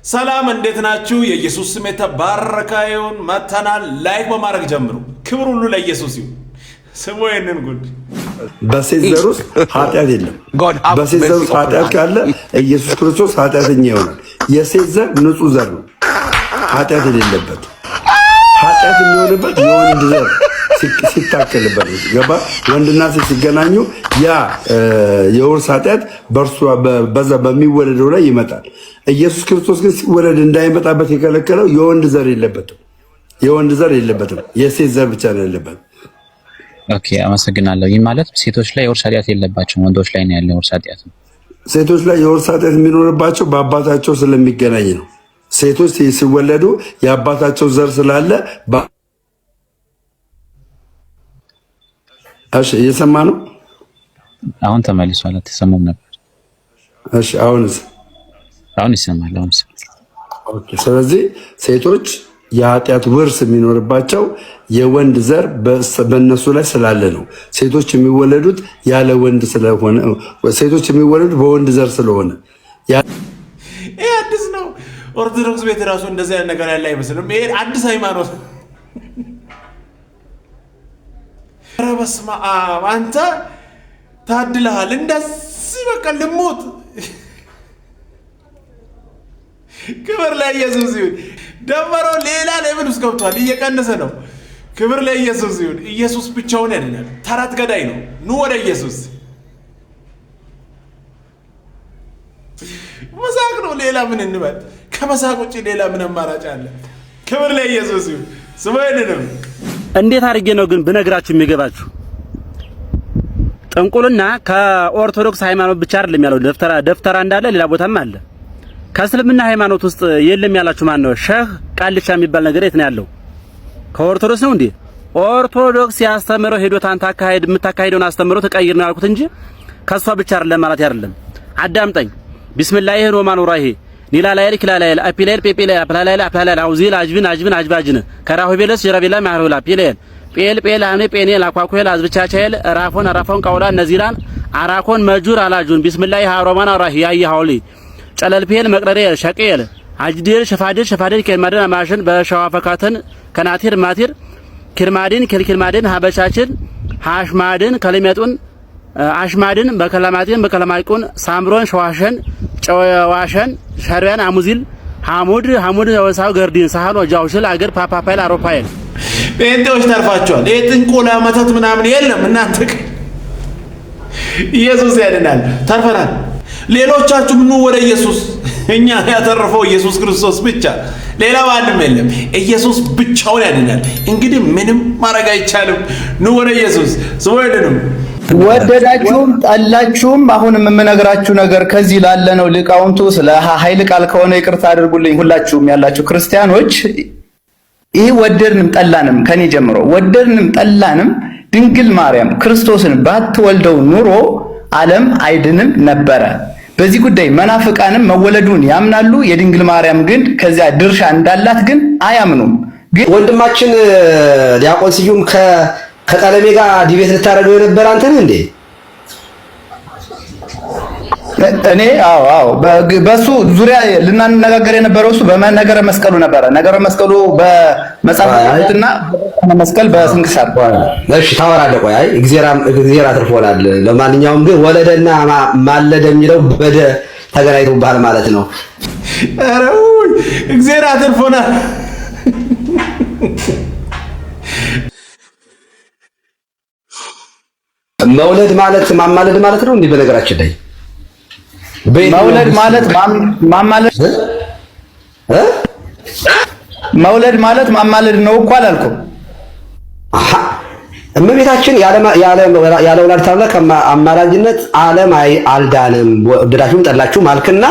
ሰላም እንዴት ናችሁ? የኢየሱስ ስም የተባረከ ይሁን። መተናል። ላይክ በማድረግ ጀምሩ። ክብር ሁሉ ለኢየሱስ ይሁን። ስሙ ይህንን ጉድ። በሴት ዘር ውስጥ ኃጢአት የለም። በሴት ዘር ውስጥ ኃጢአት ካለ ኢየሱስ ክርስቶስ ኃጢአተኛ ይሆናል። የሴት ዘር ንጹህ ዘር ነው፣ ኃጢአት የሌለበት። ኃጢአት የሚሆንበት የወንድ ዘር ሲታከልበት ገባ። ወንድና ሴት ሲገናኙ ያ የውርስ ኃጢአት በዛ በሚወለደው ላይ ይመጣል። ኢየሱስ ክርስቶስ ግን ሲወለድ እንዳይመጣበት የከለከለው የወንድ ዘር የለበትም። የወንድ ዘር የለበትም፣ የሴት ዘር ብቻ ነው ያለበት። ኦኬ፣ አመሰግናለሁ። ይህ ማለት ሴቶች ላይ የውርስ ኃጢአት የለባቸውም፣ ወንዶች ላይ ነው ያለው የውርስ ኃጢአት። ሴቶች ላይ የውርስ ኃጢአት የሚኖርባቸው በአባታቸው ስለሚገናኝ ነው። ሴቶች ሲወለዱ የአባታቸው ዘር ስላለ እሺ፣ እየሰማ ነው። አሁን ተመልሷል። አትሰማም ነበር? እሺ፣ አሁን ይሰማል። ኦኬ። ስለዚህ ሴቶች የኃጢአት ውርስ የሚኖርባቸው የወንድ ዘር በእነሱ ላይ ስላለ ነው። ሴቶች የሚወለዱት ያለ ወንድ ስለሆነ፣ ሴቶች የሚወለዱት በወንድ ዘር ስለሆነ። ይሄ አዲስ ነው። ኦርቶዶክስ ቤት ራሱ እንደዚህ አይነት ነገር ያለ አይመስልም። ይሄ አዲስ ሃይማኖት። ኧረ በስመ አብ! አንተ ታድለሃል። እንደዚህ በቃ ልሞት። ክብር ለኢየሱስ ይሁን። ደመረው ሌላ ሌቭል ውስጥ ገብቷል፣ እየቀነሰ ነው። ክብር ለኢየሱስ ይሁን። ኢየሱስ ብቻውን ያድናል። ተረት ገዳይ ነው። ኑ ወደ ኢየሱስ። መሳቅ ነው። ሌላ ምን እንበል? ከመሳቅ ውጭ ሌላ ምን አማራጭ አለ? ክብር ለኢየሱስ ይሁን። ስሙኝንም እንዴት አድርጌ ነው ግን ብነግራችሁ የሚገባችሁ? ጥንቁልና ከኦርቶዶክስ ሃይማኖት ብቻ አይደለም ያለው። ደፍተራ እንዳለ ሌላ ቦታም አለ። ከእስልምና ሃይማኖት ውስጥ የለም ያላችሁ ማን ነው? ሸህ ቃልቻ የሚባል ነገር የት ነው ያለው? ከኦርቶዶክስ ነው እንዴ? ኦርቶዶክስ ያስተምረው ሄዶት አንተ የምታካሂደውን አስተምረው ተቀይር ነው ያልኩት እንጂ ከሷ ብቻ አይደለም ማለት አይደለም። አዳምጠኝ። ቢስሚላሂ ሮማን ራሂ ኒላ ላይል ክላላይል አፒላይል ፔፔላይል አፕላላይል አፕላላይል አውዚል አጅብን አጅባጅን ከራሁ ቤለስ ጀራቤላ ማህሩላ ፒላይል ጴል አኔ ጴኔል አኳኩል አዝብቻቻይል ራፎን ቀውላ ነዚራን አራኮን መጁር አላጁን ቢስሚላሂ ሮማን ራሂ ያይ ሐውሊ ጨለልፔል መቅረሬ ሸቄል አጅዴል ሸፋዴል ከማደን ማሽን በሸዋፈካተን ከናቲር ማቲር ክርማዲን ክልክልማዲን ሀበቻችን ሃሽማድን ከለሜጡን አሽማድን በከለማይቁን ሳምሮን ሸዋሸን ጨዋሸን ሸርያን አሙዚል ሐሙድ ወሳው ገርዲን ሳህሎ ጃውሽል አገር ፓፓፓይል አውሮፓይል ጴንጤዎች ተርፋቸዋል። ይሄ ጥንቆላ መተት ምናምን የለም። እናንተ ኢየሱስ ያድናል። ተርፈናል። ሌሎቻችሁ ኑ ወደ ኢየሱስ። እኛ ያተረፈው ኢየሱስ ክርስቶስ ብቻ፣ ሌላ ማንም የለም። ኢየሱስ ብቻውን ያድናል። እንግዲህ ምንም ማድረግ አይቻልም። ኑ ወደ ኢየሱስ። ስሙ ይድንም። ወደዳችሁም ጠላችሁም አሁንም የምነግራችሁ ነገር ከዚህ ላለ ነው። ሊቃውንቱ ስለ ኃይል ቃል ከሆነ ይቅርታ አድርጉልኝ። ሁላችሁም ያላችሁ ክርስቲያኖች ይህ ወደድንም ጠላንም ከኔ ጀምሮ ወደድንም ጠላንም ድንግል ማርያም ክርስቶስን ባትወልደው ኑሮ ዓለም አይድንም ነበረ። በዚህ ጉዳይ መናፍቃንም መወለዱን ያምናሉ። የድንግል ማርያም ግን ከዚያ ድርሻ እንዳላት ግን አያምኑም። ግን ወንድማችን ዲያቆን ስዩም ከቀለሜ ጋር ዲቤት ልታረገው የነበረ አንተ ነህ እንዴ? እኔ አዎ በሱ ዙሪያ ልናነጋገር የነበረው እሱ በነገረ መስቀሉ ነበረ። ነገረ መስቀሉ በመጻሕፍትና መስቀል በስንክሳር። እሺ ታወራለህ። ቆይ እግዚአብሔር አትርፎናል። ለማንኛውም ግን ወለደና ማለደ የሚለው በደ ተገናኝቶብሃል ማለት ነው። ኧረ እግዚአብሔር አትርፎናል። መውለድ ማለት ማማለድ ማለት ነው እንዴ? በነገራችን ላይ መውለድ ማለት መውለድ ማለት ማማለድ ነው እኮ አላልኩም። እመቤታችን ያለ ወላዲተ አምላክ አማላጅነት ዓለም አልዳንም። ወደዳችሁም ጠላችሁ ማልክና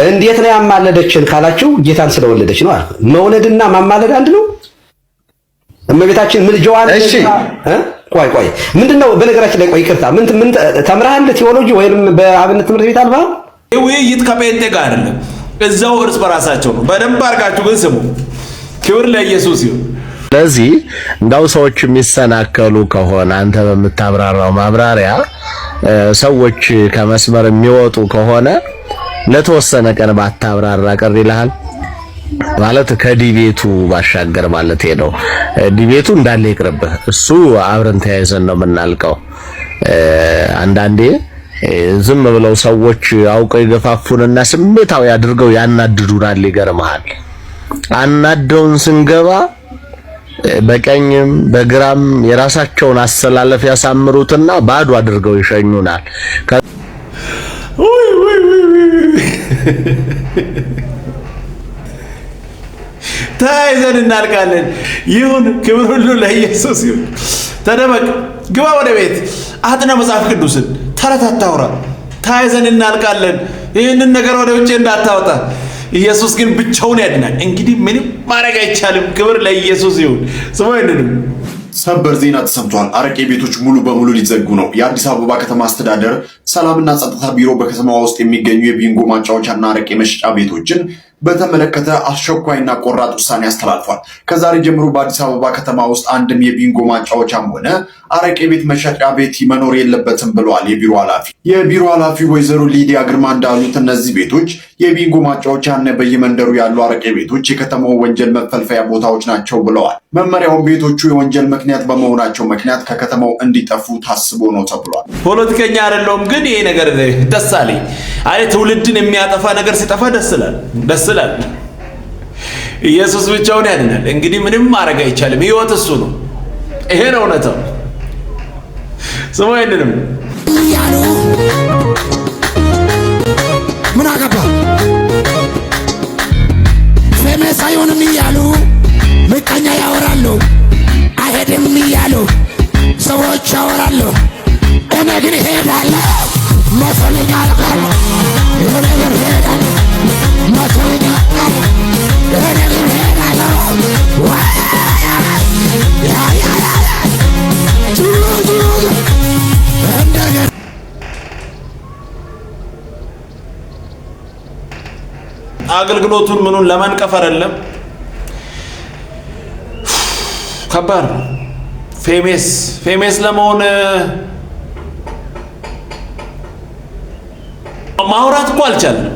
እንዴት ነው ያማለደችን ካላችሁ ጌታን ስለወለደች ነው አልኩ። መውለድና ማማለድ አንድ ነው። እመቤታችን ምልጃዋን ቆይ ምንድነው? በነገራችን ላይ ቆይ ይቅርታ፣ ምን ተምረሃል? ቴዎሎጂ ወይንም በአብነት ትምህርት ቤት አልባ? ውይይት ከጴንጤ ጋር አይደለም፣ እዛው እርስ በራሳቸው ነው። በደንብ አድርጋችሁ ግን ስሙ። ክብር ለኢየሱስ ይሁን። ስለዚህ እንዳው ሰዎች የሚሰናከሉ ከሆነ አንተ በምታብራራው ማብራሪያ ሰዎች ከመስመር የሚወጡ ከሆነ ለተወሰነ ቀን ባታብራራ ቀር ይልሃል ማለት ከዲቤቱ ባሻገር ማለት ነው። ዲቤቱ እንዳለ ይቅርብህ፣ እሱ አብረን ተያይዘን ነው የምናልቀው። አንዳንዴ ዝም ብለው ሰዎች አውቀው ይገፋፉንና ስሜታዊ አድርገው ያናድዱናል። ይገርምሃል፣ አናደውን ስንገባ በቀኝም በግራም የራሳቸውን አሰላለፍ ያሳምሩትና ባዶ አድርገው ይሸኙናል። ተያይዘን እናልቃለን። ይሁን፣ ክብር ሁሉ ለኢየሱስ ይሁን። ተደበቅ፣ ግባ ወደ ቤት፣ አጥና መጽሐፍ ቅዱስን፣ ተረት አታውራ። ተያይዘን እናልቃለን። ይህንን ነገር ወደ ውጭ እንዳታወጣ። ኢየሱስ ግን ብቻውን ያድናል። እንግዲህ ምንም ማድረግ አይቻልም። ክብር ለኢየሱስ ይሁን። ስሙ ይንንም ሰበር ዜና ተሰምቷል። አረቄ ቤቶች ሙሉ በሙሉ ሊዘጉ ነው። የአዲስ አበባ ከተማ አስተዳደር ሰላምና ጸጥታ ቢሮ በከተማዋ ውስጥ የሚገኙ የቢንጎ ማጫወቻና አረቄ መሸጫ ቤቶችን በተመለከተ አስቸኳይና ቆራጥ ውሳኔ አስተላልፏል። ከዛሬ ጀምሮ በአዲስ አበባ ከተማ ውስጥ አንድም የቢንጎ ማጫወቻም ሆነ አረቄ ቤት መሸጫ ቤት መኖር የለበትም ብለዋል የቢሮ ኃላፊ። የቢሮ ኃላፊ ወይዘሮ ሊዲያ ግርማ እንዳሉት እነዚህ ቤቶች የቢንጎ ማጫወቻና በየመንደሩ ያሉ አረቄ ቤቶች የከተማው ወንጀል መፈልፈያ ቦታዎች ናቸው ብለዋል። መመሪያውን ቤቶቹ የወንጀል ምክንያት በመሆናቸው ምክንያት ከከተማው እንዲጠፉ ታስቦ ነው ተብሏል። ፖለቲከኛ አይደለሁም፣ ግን ይሄ ነገር ደስ አለኝ። አይ ትውልድን የሚያጠፋ ነገር ሲጠፋ ደስ ይላል። ኢየሱስ ብቻውን ያድናል። እንግዲህ ምንም ማድረግ አይቻልም። ህይወት እሱ ነው። ይሄ ነው እውነታው። ስሙ አይደለም ያሉ ምን አገባ ፌመስ አይሆንም እያሉ ምቀኛ ያወራሉ። አይሄድም እያሉ ሰዎች ያወራሉ። እኔ ግን እሄዳለሁ። መቶልኛ አልቃል የሆነ ነገር እሄዳለሁ። መቶልኛ አልቃል የሆነ ነገር እሄዳለሁ። አገልግሎቱን ምኑን ለማንቀፍ አይደለም። ከባድ ነው። ፌሜስ ለመሆን ማውራት እኮ አልቻለም።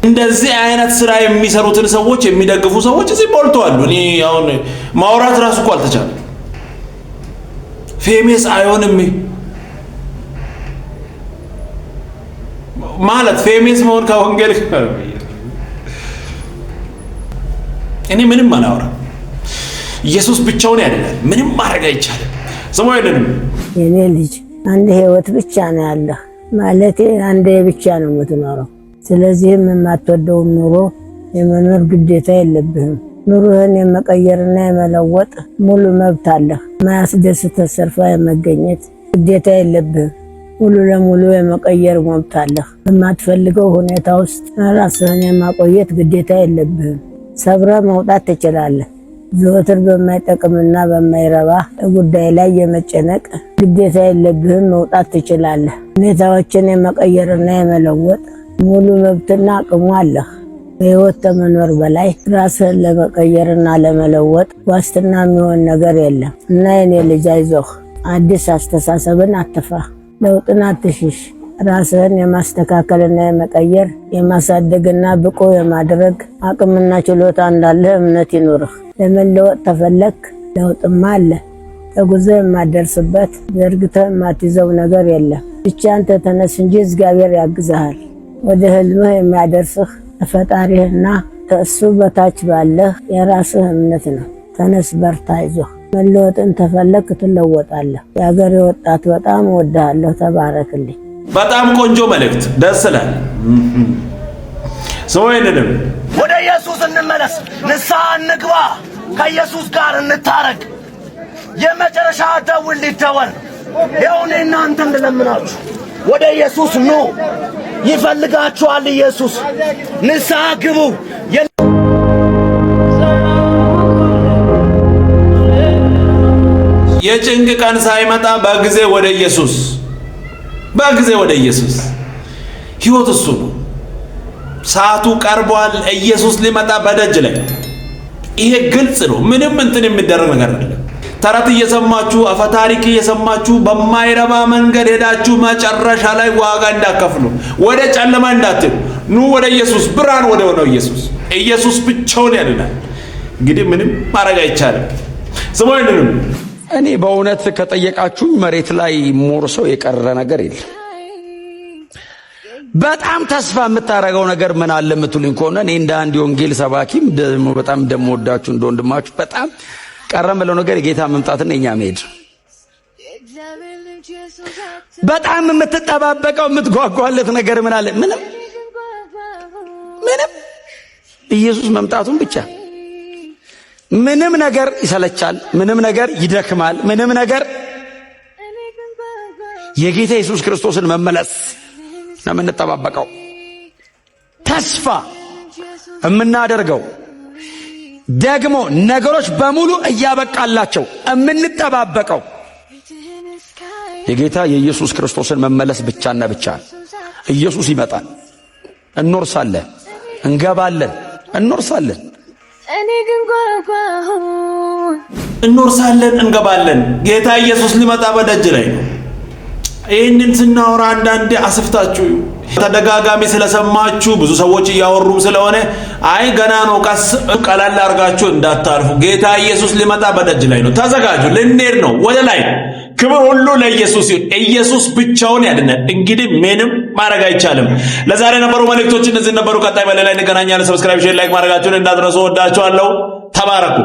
እንደዚህ አይነት ስራ የሚሰሩትን ሰዎች የሚደግፉ ሰዎች እዚህ ሞልተዋል። እኔ አሁን ማውራት ራሱ እኮ አልተቻለም። ፌሜስ አይሆንም ማለት ፌሜስ መሆን ከወንጌል እኔ ምንም አላወራም። ኢየሱስ ብቻውን ያድናል። ምንም ማድረግ አይቻልም። ስሙ አይደለም የኔ ልጅ አንድ ህይወት ብቻ ነው ያለህ ማለት አንዴ ብቻ ነው የምትኖረው። ስለዚህም የማትወደው ኑሮ የመኖር ግዴታ የለብህም። ኑሮህን የመቀየርና የመለወጥ ሙሉ መብት አለህ። ማያስደስት ሰርፋ የመገኘት ግዴታ የለብህም። ሙሉ ለሙሉ የመቀየር መብት አለህ። በማትፈልገው ሁኔታ ውስጥ ራስህን የማቆየት ግዴታ የለብህም። ሰብረ መውጣት ትችላለህ። ዘወትር በማይጠቅምና በማይረባ ጉዳይ ላይ የመጨነቅ ግዴታ የለብህም። መውጣት ትችላለህ። ሁኔታዎችን የመቀየርና የመለወጥ ሙሉ መብትና አቅሙ አለህ። በህይወት ከመኖር በላይ ራስህን ለመቀየርና ለመለወጥ ዋስትና የሚሆን ነገር የለም እና የኔ ልጅ አይዞህ። አዲስ አስተሳሰብን አትፍራ፣ ለውጥን አትሽሽ። ራስህን የማስተካከልና የመቀየር የማሳደግና ብቁ የማድረግ አቅምና ችሎታ እንዳለህ እምነት ይኑርህ። ለመለወጥ ተፈለክ ለውጥማ አለ። ተጉዘህ የማደርስበት ዘርግተህ የማትይዘው ነገር የለም። ብቻ አንተ ተነስ እንጂ እግዚአብሔር ያግዝሃል። ወደ ህልምህ የሚያደርስህ ፈጣሪህና ከእሱ በታች ባለህ የራስህ እምነት ነው። ተነስ፣ በርታ፣ አይዞህ። መለወጥን ተፈለክ ትለወጣለህ። የሀገሬ ወጣት በጣም እወድሃለሁ። ተባረክልኝ። በጣም ቆንጆ መልእክት፣ ደስ ይላል። ሰው አይደለም። ወደ ኢየሱስ እንመለስ፣ ንስሐ እንግባ፣ ከኢየሱስ ጋር እንታረቅ። የመጨረሻ ደውል ሊደወል ይሁን። እናንተ እንደለምናችሁ ወደ ኢየሱስ ኑ፣ ይፈልጋችኋል ኢየሱስ። ንስሐ ግቡ። የጭንቅ ቀን ሳይመጣ በጊዜ ወደ ኢየሱስ፣ በጊዜ ወደ ኢየሱስ። ህይወት እሱ ነው። ሰዓቱ ቀርቧል። ኢየሱስ ሊመጣ በደጅ ላይ። ይሄ ግልጽ ነው። ምንም እንትን የሚደረግ ነገር አይደለም። ተረት እየሰማችሁ አፈ ታሪክ እየሰማችሁ በማይረባ መንገድ ሄዳችሁ መጨረሻ ላይ ዋጋ እንዳከፍሉ ወደ ጨለማ እንዳትሉ ኑ ወደ ኢየሱስ ብርሃን ወደ ሆነው ኢየሱስ ብቻውን ያድናል። እንግዲህ ምንም ማድረግ አይቻልም። ስሞይንም እኔ በእውነት ከጠየቃችሁኝ መሬት ላይ ሞርሰው የቀረ ነገር የለም። በጣም ተስፋ የምታረጋው ነገር ምን አለ የምትሉኝ ከሆነ እኔ እንደ አንድ ወንጌል ሰባኪም በጣም እንደምወዳችሁ እንደወንድማችሁ በጣም ቀረ የምለው ነገር የጌታ መምጣትና የኛ መሄድ። በጣም የምትጠባበቀው የምትጓጓለት ነገር ምን አለ? ምንም ኢየሱስ መምጣቱን ብቻ። ምንም ነገር ይሰለቻል፣ ምንም ነገር ይደክማል፣ ምንም ነገር የጌታ ኢየሱስ ክርስቶስን መመለስ ነው የምንጠባበቀው። ተስፋ የምናደርገው ደግሞ ነገሮች በሙሉ እያበቃላቸው የምንጠባበቀው የጌታ የኢየሱስ ክርስቶስን መመለስ ብቻና ብቻ። ኢየሱስ ይመጣል፣ እንኖርሳለን፣ እንገባለን፣ እንኖርሳለን። እኔ ግን ጓጓሁ እንኖርሳለን፣ እንገባለን። ጌታ ኢየሱስ ሊመጣ በደጅ ላይ ነው። ይህንን ስናወራ አንዳንዴ አስፍታችሁ ተደጋጋሚ ስለሰማችሁ ብዙ ሰዎች እያወሩም ስለሆነ አይ ገና ነው ቀስ ቀላል አድርጋችሁ እንዳታልፉ። ጌታ ኢየሱስ ሊመጣ በደጅ ላይ ነው። ተዘጋጁ፣ ልንሄድ ነው ወደ ላይ። ክብር ሁሉ ለኢየሱስ ይሁን። ኢየሱስ ብቻውን ያድናል። እንግዲህ ምንም ማድረግ አይቻልም። ለዛሬ ነበሩ መልእክቶች እነዚህ ነበሩ። ቀጣይ በሌላ እንገናኛለን። ሰብስክራይብ፣ ሼር፣ ላይክ ማድረጋችሁን እንዳትረሱ። ወዳችኋለሁ። ተባረኩ።